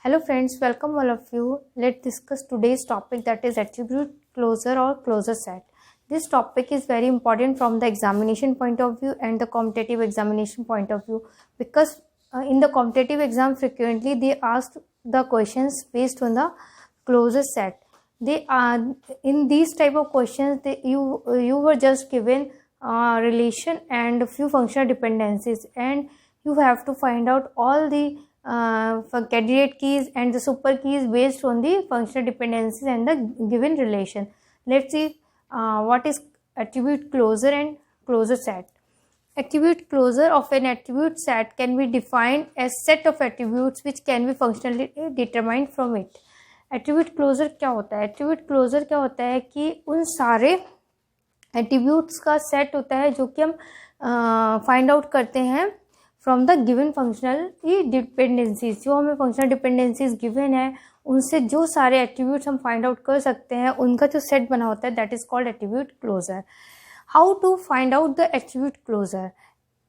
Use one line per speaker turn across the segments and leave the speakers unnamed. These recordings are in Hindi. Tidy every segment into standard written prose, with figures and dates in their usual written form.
Hello friends, welcome all of you. Let's discuss today's topic, that is attribute closure or closure set. This topic is very important from the examination point of view and the competitive examination point of view, because in the competitive exam frequently they ask the questions based on the closure set. They are in these type of questions you were just given relation and a few functional dependencies, and you have to find out all the for candidate keys and the super keys based on the functional dependencies and the given relation. Let's see what is attribute closure and closure set. Attribute closure of an attribute set can be defined as set of attributes which can be functionally determined from it. Attribute closure क्या होता है? एट्रीब्यूट क्लोजर क्या होता है कि उन सारे एट्रीब्यूट्स का सेट होता है जो कि हम फाइंड आउट करते हैं from the given functional dependencies. जो हमें फंक्शनल डिपेंडेंसीज गिवन है उनसे जो सारे एट्रीब्यूट्स हम फाइंड आउट कर सकते हैं उनका जो सेट बना होता है that is called attribute closure. How to find out the attribute closure?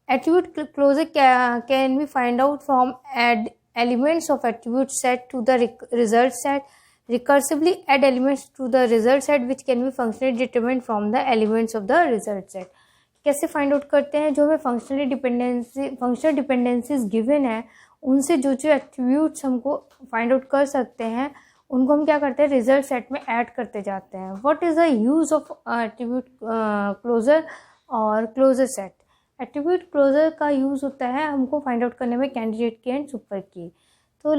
Attribute closure can be find out from elements of attribute set to the result set. Recursively add elements to the result set which can be functionally determined from the elements of the result set. कैसे फाइंड आउट करते हैं? जो हमें फंक्शनल डिपेंडेंसीज गिवन है उनसे जो जो एट्रीब्यूट्स हमको फाइंड आउट कर सकते हैं उनको हम क्या करते हैं, रिजल्ट सेट में ऐड करते जाते हैं. What is the use of attribute closure और क्लोजर सेट? एट्रीब्यूट क्लोजर का यूज़ होता है हमको फाइंड आउट करने में कैंडिडेट की एंड सुपर की. तो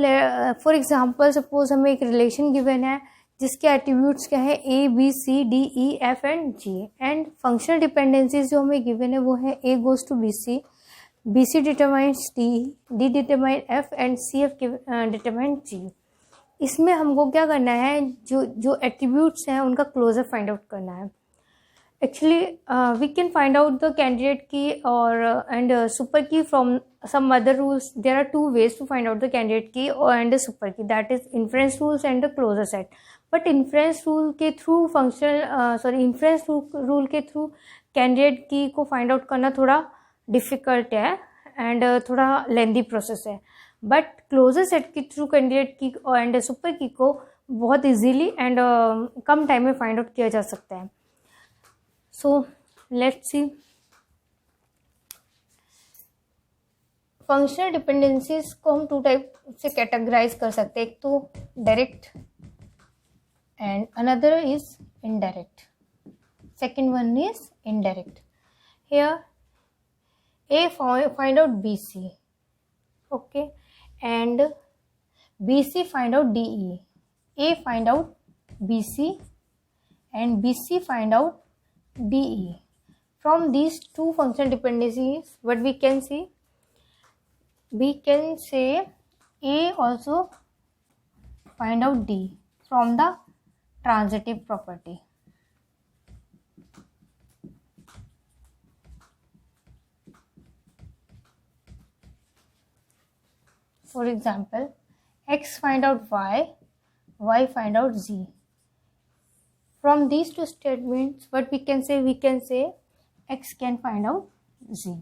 फॉर एग्जांपल सपोज हमें एक रिलेशन गिवन है जिसके एट्रीब्यूट्स क्या है, A B C D E F and G, and functional dependencies जो हमें गिवन है वो है A goes to B C determines D determine F and C F determine G. इसमें हमको क्या करना है, जो एट्रीब्यूट्स हैं उनका क्लोजर फाइंड आउट करना है. Actually, we can find out the candidate key and super key from some other rules. There are two ways to find out the candidate key and the super key. That is inference rules and the closure set. But inference rule के through inference rule के through candidate key को find out करना थोड़ा difficult है and थोड़ा lengthy process है. But closure set के through candidate key and super key को बहुत easily and कम time में find out किया जा सकता है. So let's see. Functional dependencies को हम टू टाइप से कैटेगराइज कर सकते हैं. एक तो direct and another is indirect. Second one is indirect. Here A find out B C, okay, and B C find out D E. A find out B C and B C find out DE. From these two functional dependencies, what we can see? We can say A also find out D from the transitive property. For example, X find out Y, Y find out Z. From these two statements, what we can say X can find out Z.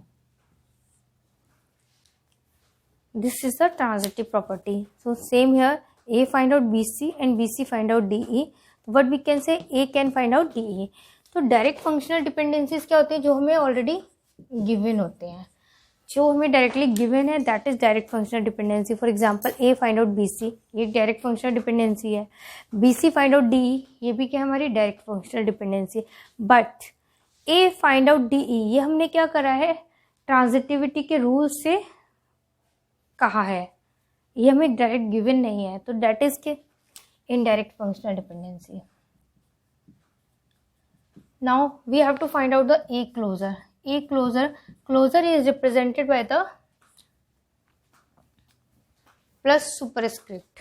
This is the transitive property. So same here, A find out BC and BC find out DE. What we can say, A can find out DE. तो डायरेक्ट फंक्शनल डिपेंडेंसीज क्या होते हैं? जो हमें ऑलरेडी गिवन होते हैं. जो हमें डायरेक्टली गिवन है that is direct functional dependency. For example A find out B C, ये डायरेक्ट फंक्शनल डिपेंडेंसी है. B C find out D E, ये भी क्या हमारी direct functional dependency. But A find out D E, ये हमने क्या करा है, ट्रांजिटिविटी के रूल से कहा है, ये हमें डायरेक्ट गिवन नहीं है, तो दैट इज के indirect functional dependency. Now we have to find out the A closure. A closure is represented by the plus superscript.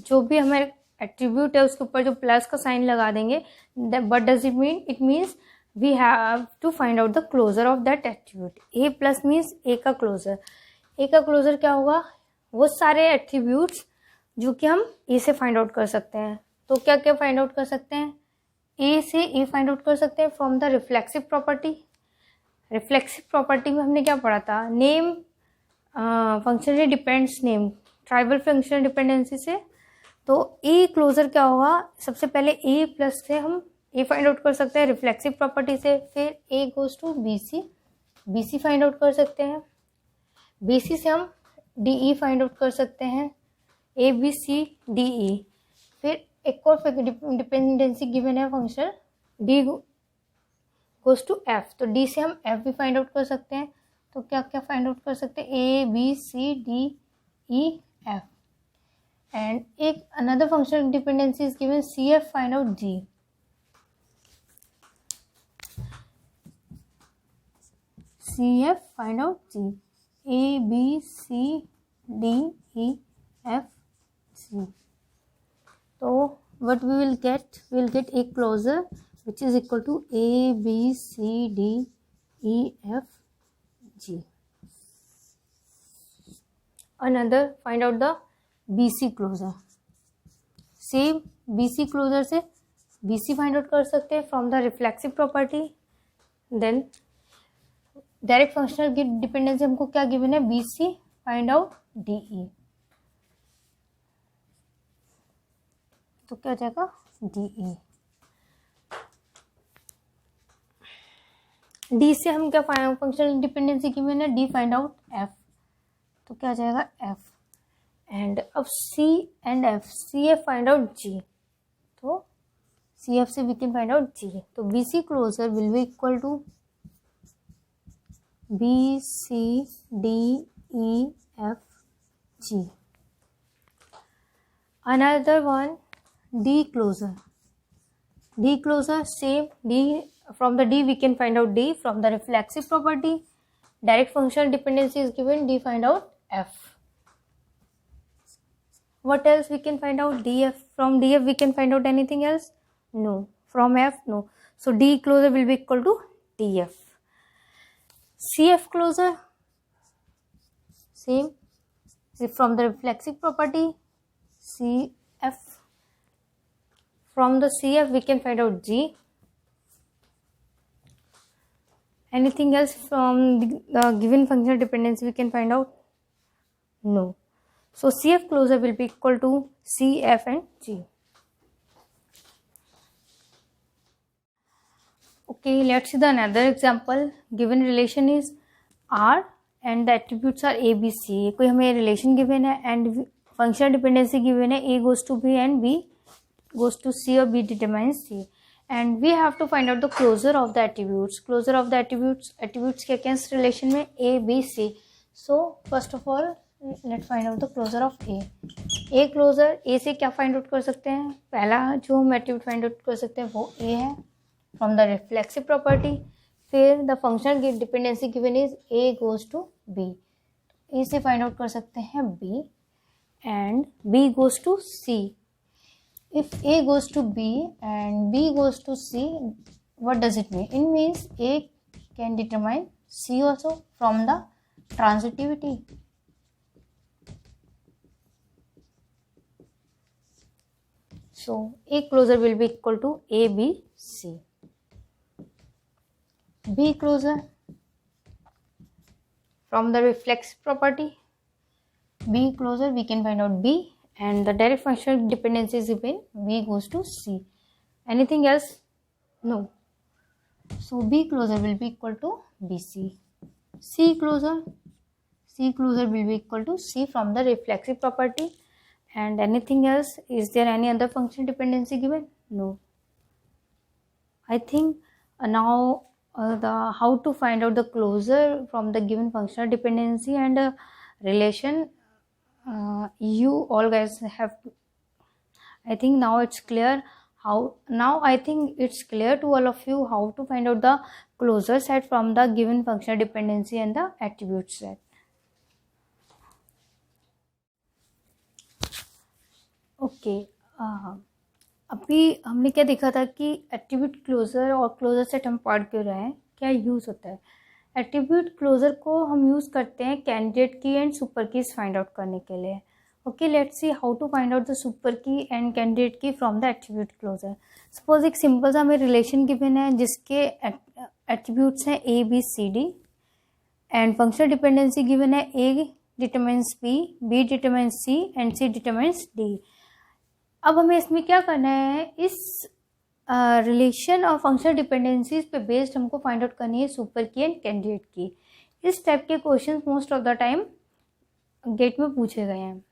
जो भी हमारे एट्रीब्यूट है उसके ऊपर जो प्लस का साइन लगा देंगे. What does it mean? It means we have to find out the closure of that attribute. A plus means A का क्लोजर. A का क्लोजर क्या होगा? वो सारे एट्रीब्यूट्स जो कि हम A से फाइंड आउट कर सकते हैं. तो क्या क्या फाइंड आउट कर सकते हैं? A से A फाइंड आउट कर सकते हैं from the reflexive property. Reflexive property में हमने क्या पढ़ा था? Name functionally depends name tribal functional dependency से। तो ए क्लोजर क्या होगा, सबसे पहले ए प्लस से हम ए फाइंड आउट कर सकते हैं रिफ्लेक्सिव प्रॉपर्टी से, फिर A goes to B C find out कर सकते हैं, बी सी से हम डी ई फाइंड आउट कर सकते हैं, ए बी सी डी ई। फिर एक और डिपेंडेंसी गिवन है function D goes to F, तो डी से हम एफ भी फाइंड आउट कर सकते हैं। तो क्या क्या फाइंड आउट कर सकते हैं, A B C D E F. And एक another functional dependency is given C F find out G. C F find out G, A B C D E F G. तो what we will get a closure which is equal to A B C D E F G. Another, find out the BC closure. Same BC closure से BC find out कर सकते हैं from the reflexive property. Then direct functional dependency हमको क्या given है, BC find out DE. तो क्या हो जाएगा, डी ई। डी से हम क्या फंक्शनल डिपेंडेंसी की मैंने डी फाइंड आउट एफ, तो क्या हो जाएगा एफ। एंड अब C and F, C F find out G, तो सी एफ से we can find out G. तो B C closure will be equal to B C D E F G. Another one D closure. D closure, same D, from the D we can find out D from the reflexive property. Direct functional dependency is given, D find out F. What else we can find out, DF. From DF we can find out anything else? No. From F, no. So D closure will be equal to DF. CF closure, same, from the reflexive property, CF. From the CF we can find out G. Anything else from the given functional dependency we can find out? No. So CF closure will be equal to CF and G. Okay, let's see the another example. Given relation is R and the attributes are A, B, C. कोई हमें relation given है and functional dependency given है, A goes to B and B goes to C or B determines C, and we have to find out the closure of the attributes. Closure of the attributes के against relation में A, B, C. So first of all let's find out the closure of A. A closure, A से क्या find out कर सकते हैं, पहला जो हम attribute find out कर सकते हैं वो A है from the reflexive property. फिर the functional dependency given is A goes to B, A से find out कर सकते हैं B and B goes to C. If A goes to B and B goes to C, what does it mean? It means A can determine C also from the transitivity. So A closure will be equal to A, B, C. B closure, from the reflex property, B closure we can find out B, and the direct functional dependency is given, B goes to C. Anything else? No. So B closure will be equal to BC. C closure will be equal to C from the reflexive property. And anything else? Is there any other functional dependency given? No. I think now how to find out the closure from the given functional dependency and relation, you all guys have, I think now it's clear I think it's clear to all of you how to find out the closure set from the given functional dependency and the attribute set. Okay, अभी हमने क्या देखा था कि एट्रीब्यूट क्लोजर और क्लोजर सेट हम पढ़ क्यों रहे हैं, क्या यूज़ होता है। एट्रीब्यूट क्लोजर को हम यूज़ करते हैं candidate key and super keys find out करने के लिए। Okay, let's see how to find out the super key and candidate key from the attribute closure. Suppose एक सिंपल सा हमें रिलेशन गिवन है जिसके एट्रीब्यूट्स हैं A, B, C, D and functional dependency given है A determines B determines C and C determines D. अब हमें इसमें क्या करना है, इस रिलेशन और फंक्शनल डिपेंडेंसीज पे बेस्ड हमको फाइंड आउट करनी है सुपर की एंड कैंडिडेट की। इस टाइप के questions most of the time GATE में पूछे गए हैं।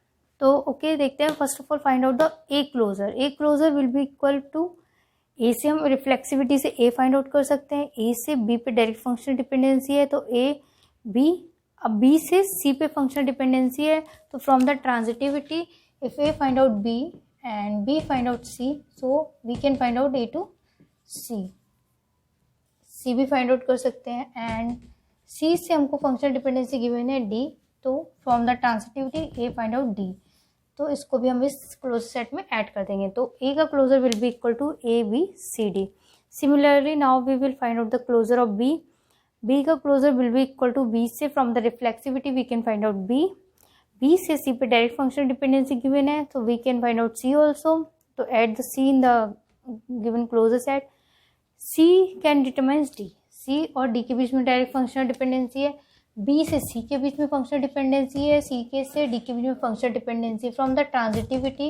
तो ओके देखते हैं। First of all find out the A closure. A closure will be equal to, A से हम रिफ्लेक्सिविटी से ए फाइंड आउट कर सकते हैं। ए से बी पे डायरेक्ट फंक्शनल डिपेंडेंसी है तो ए बी, अब बी से सी पे फंक्शनल डिपेंडेंसी है तो from the transitivity if A find out B and B find out C, so we can find out A to C. C भी फाइंड आउट कर सकते हैं एंड सी से हमको फंक्शनल डिपेंडेंसी गिवन है डी, तो from the transitivity A find out D, तो इसको भी हम इस क्लोजर सेट में ऐड कर देंगे। तो ए का closure will be equal to A B C D. Similarly now we will find out the closure of B. B का closure will be equal to B से from the reflexivity we can find out B. B से सी पे डायरेक्ट फंक्शनल डिपेंडेंसी गिवन है तो we can find out C also. तो at the C in the given closure set, C can determines D. सी और डी के बीच में डायरेक्ट फंक्शनल डिपेंडेंसी है, बी से सी के बीच में फंक्शनल डिपेंडेंसी है, सी के से डी के बीच में functional dependency. From the transitivity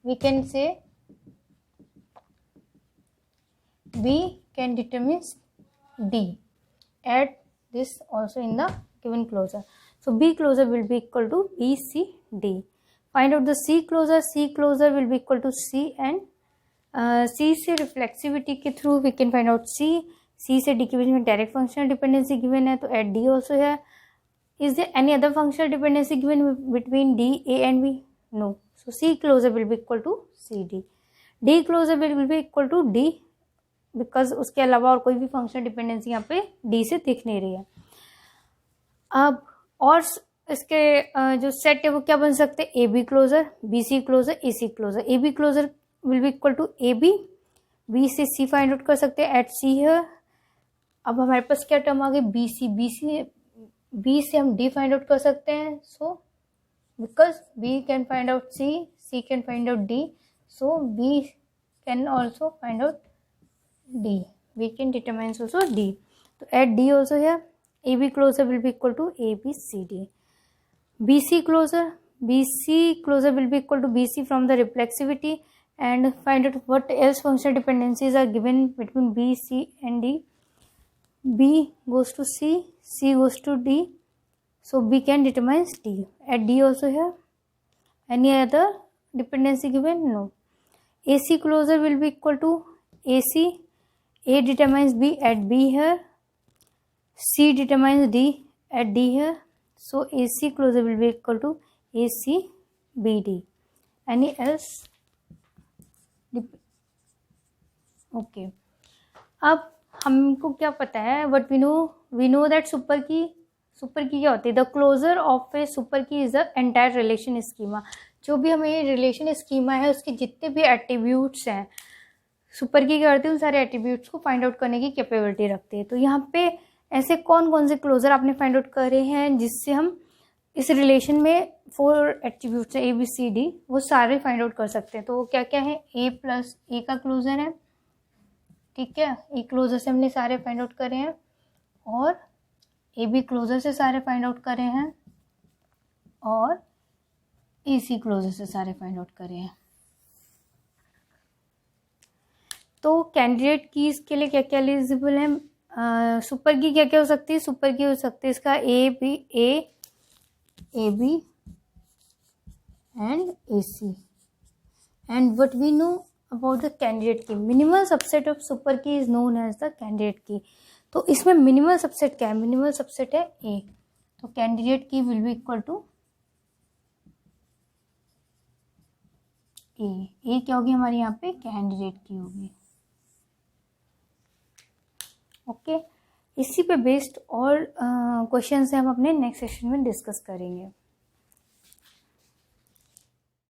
we can say B can determines D at this also in the given closure. So B closure will be equal to B C D. Find out the C closure. C closure will be equal to C and C से reflexivity के through we can find out C. C से D के बीच में direct functional dependency given है तो at D also है. Is there any other functional dependency given between D, A and B? No. So C closure will be equal to C D. D closure will be equal to D because उसके अलावा और कोई भी functional dependency यहाँ पे D से दिख नहीं रही है। अब और इसके जो सेट है वो क्या बन सकते हैं, A B closure, B C closure, A C closure. A B closure will be equal to A B, B से सी फाइंड आउट कर सकते हैं एट सी है। अब हमारे पास क्या टर्म आ गई, बी सी। बी से हम डी फाइंड आउट कर सकते हैं, so because B can find out C, C can find out D, so B can also find out D, we can determine also D. तो एट डी ऑल्सो है, AB closure will be equal to ABCD. BC closure will be equal to BC from the reflexivity and find out what else functional dependencies are given between B, C and D. B goes to C, C goes to D, so B can determine D. At D also here, any other dependency given? No. AC closure will be equal to AC, A determines B at B here, C determines D at D here, so AC closure will be equal to AC BD. Any else? Okay. अब हमको क्या पता है, what we know that super key क्या होती है, the closure of a super key is the entire relation schema. जो भी हमें रिलेशन स्कीमा है उसके जितने भी एट्रीब्यूट्स हैं, सुपर की क्या करती है, उन सारे एट्रीब्यूट्स को फाइंड आउट करने की कैपेबिलिटी रखती है। तो यहाँ पे ऐसे कौन कौन से क्लोजर आपने फाइंड आउट करे हैं जिससे हम इस रिलेशन में 4 एट्रीब्यूट्स हैं A B C D, वो सारे फाइंड आउट कर सकते हैं। तो वो क्या क्या है, A प्लस A का क्लोजर है, ठीक है, A क्लोजर से हमने सारे फाइंड आउट करे हैं, और A B क्लोजर से सारे फाइंड आउट करे हैं, और A C क्लोजर से सारे फाइंड आउट करे हैं। तो कैंडिडेट कीज के लिए क्या क्या एलिजिबल है, सुपर की क्या क्या हो सकती है, सुपर की हो सकती है इसका A B and A C. And what we know about the candidate key, minimal subset of super key is known as the candidate key. तो इसमें मिनिमल सबसेट क्या है, मिनिमल सबसेट है ए, तो कैंडिडेट की विल बी इक्वल टू ए क्या होगी हमारी यहाँ पे, कैंडिडेट की होगी। ओके, इसी पे बेस्ड और क्वेश्चन से हम अपने नेक्स्ट सेशन में डिस्कस करेंगे।